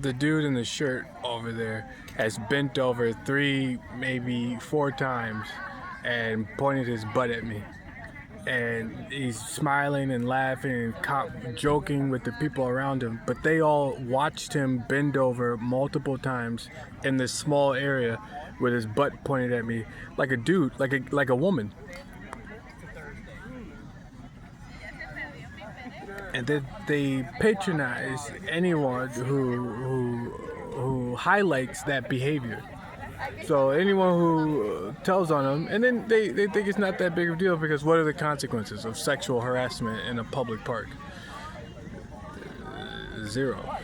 The dude in the shirt over there has bent over 3, maybe 4 times and pointed his butt at me. And he's smiling and laughing and joking with the people around him. But they all watched him bend over multiple times in this small area with his butt pointed at me like a dude, like a woman. And then they patronize anyone who highlights that behavior. So anyone who tells on them, and then they think it's not that big of a deal because what are the consequences of sexual harassment in a public park? 0.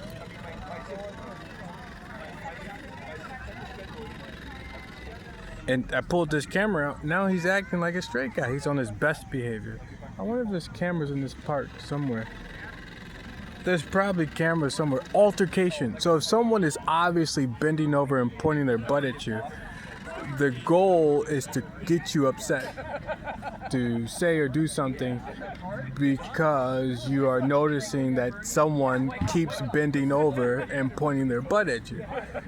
And I pulled this camera out. Now he's acting like a straight guy. He's on his best behavior. I wonder if there's cameras in this park somewhere. There's probably cameras somewhere. Altercation. So if someone is obviously bending over and pointing their butt at you, the goal is to get you upset, to say or do something because you are noticing that someone keeps bending over and pointing their butt at you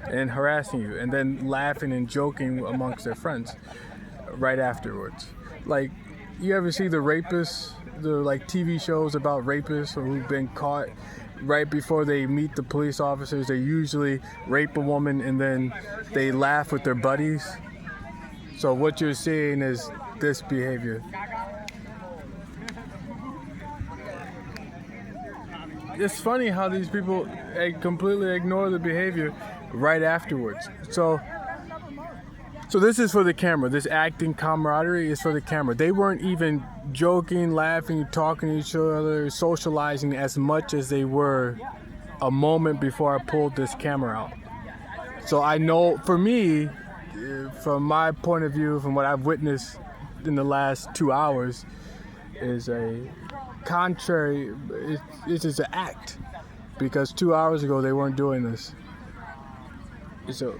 and harassing you, and then laughing and joking amongst their friends right afterwards. Like, you ever see the rapists, the like TV shows about rapists or who've been caught right before they meet the police officers? They usually rape a woman and then they laugh with their buddies. So what you're seeing is this behavior. It's funny how these people completely ignore the behavior right afterwards. So this is for the camera. This acting camaraderie is for the camera. They weren't even joking, laughing, talking to each other, socializing as much as they were a moment before I pulled this camera out. So I know, for me, from my point of view, from what I've witnessed in the last 2 hours, is a contrary, it's just an act. Because 2 hours ago they weren't doing this. So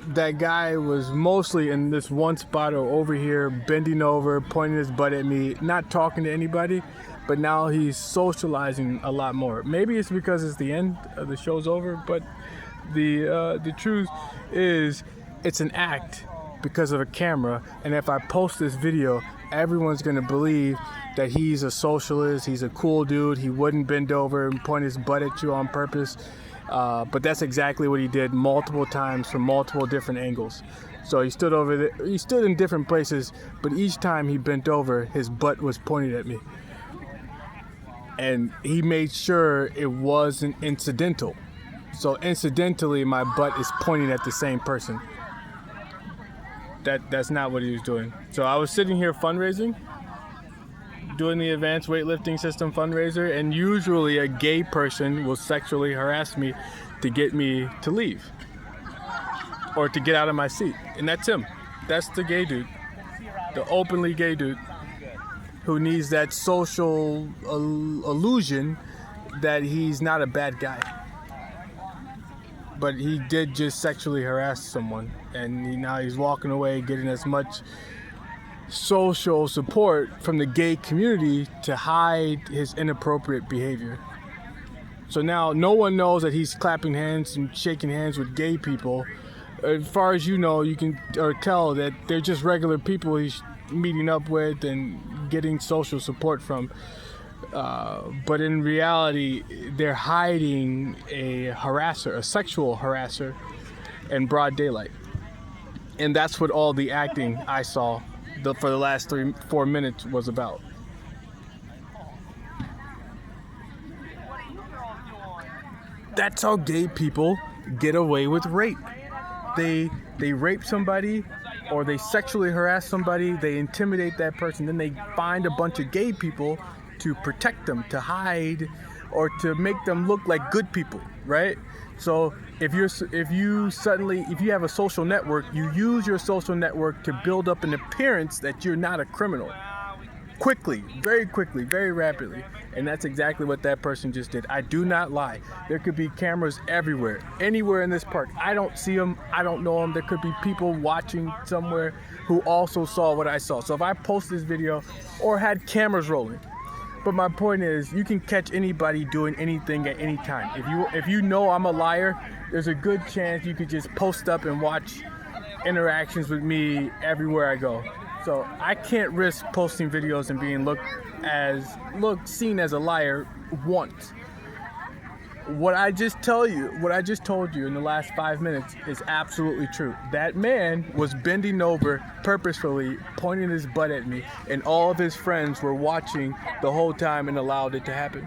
that guy was mostly in this one spot or over here, bending over, pointing his butt at me, not talking to anybody, but now he's socializing a lot more. Maybe it's because it's the end of the show's over, but the truth is it's an act because of a camera, and if I post this video, everyone's gonna believe that he's a socialist, he's a cool dude, he wouldn't bend over and point his butt at you on purpose. But that's exactly what he did multiple times from multiple different angles. So he stood over there, he stood in different places, but each time he bent over, his butt was pointed at me. And he made sure it wasn't incidental. So incidentally, my butt is pointing at the same person. That's not what he was doing. So I was sitting here fundraising, doing the advanced weightlifting system fundraiser, and usually a gay person will sexually harass me to get me to leave or to get out of my seat. And that's him. That's the gay dude, the openly gay dude who needs that social illusion that he's not a bad guy. But he did just sexually harass someone, and now he's walking away getting as much social support from the gay community to hide his inappropriate behavior. So now no one knows that he's clapping hands and shaking hands with gay people. As far as you know, you can tell that they're just regular people he's meeting up with and getting social support from. But in reality, they're hiding a harasser, a sexual harasser, in broad daylight. And that's what all the acting I saw for the last 3-4 minutes was about. That's how gay people get away with rape. They rape somebody, or they sexually harass somebody, they intimidate that person, then they find a bunch of gay people to protect them, to hide, or to make them look like good people, right? So if you have a social network, you use your social network to build up an appearance that you're not a criminal. quickly, very rapidly. And that's exactly what that person just did. I do not lie. There could be cameras everywhere, anywhere in this park. I don't see them, I don't know them. There could be people watching somewhere who also saw what I saw. So if I post this video or had cameras rolling, but my point is, you can catch anybody doing anything at any time. If you know I'm a liar, there's a good chance you could just post up and watch interactions with me everywhere I go. So I can't risk posting videos and being seen as a liar once. What I just told you in the last 5 minutes is absolutely true. That man was bending over purposefully, pointing his butt at me, and all of his friends were watching the whole time and allowed it to happen.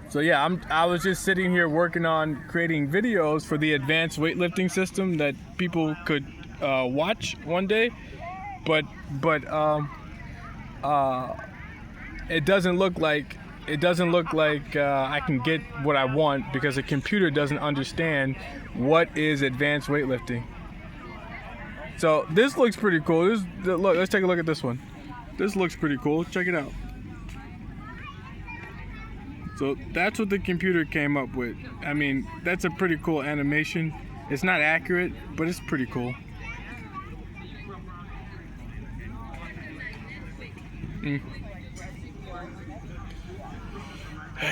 So yeah, I was just sitting here working on creating videos for the advanced weightlifting system that people could watch one day, but it doesn't look like I can get what I want because the computer doesn't understand what is advanced weightlifting. So this looks pretty cool. Look, let's take a look at this one. This looks pretty cool. Check it out. So that's what the computer came up with. I mean, that's a pretty cool animation. It's not accurate, but it's pretty cool.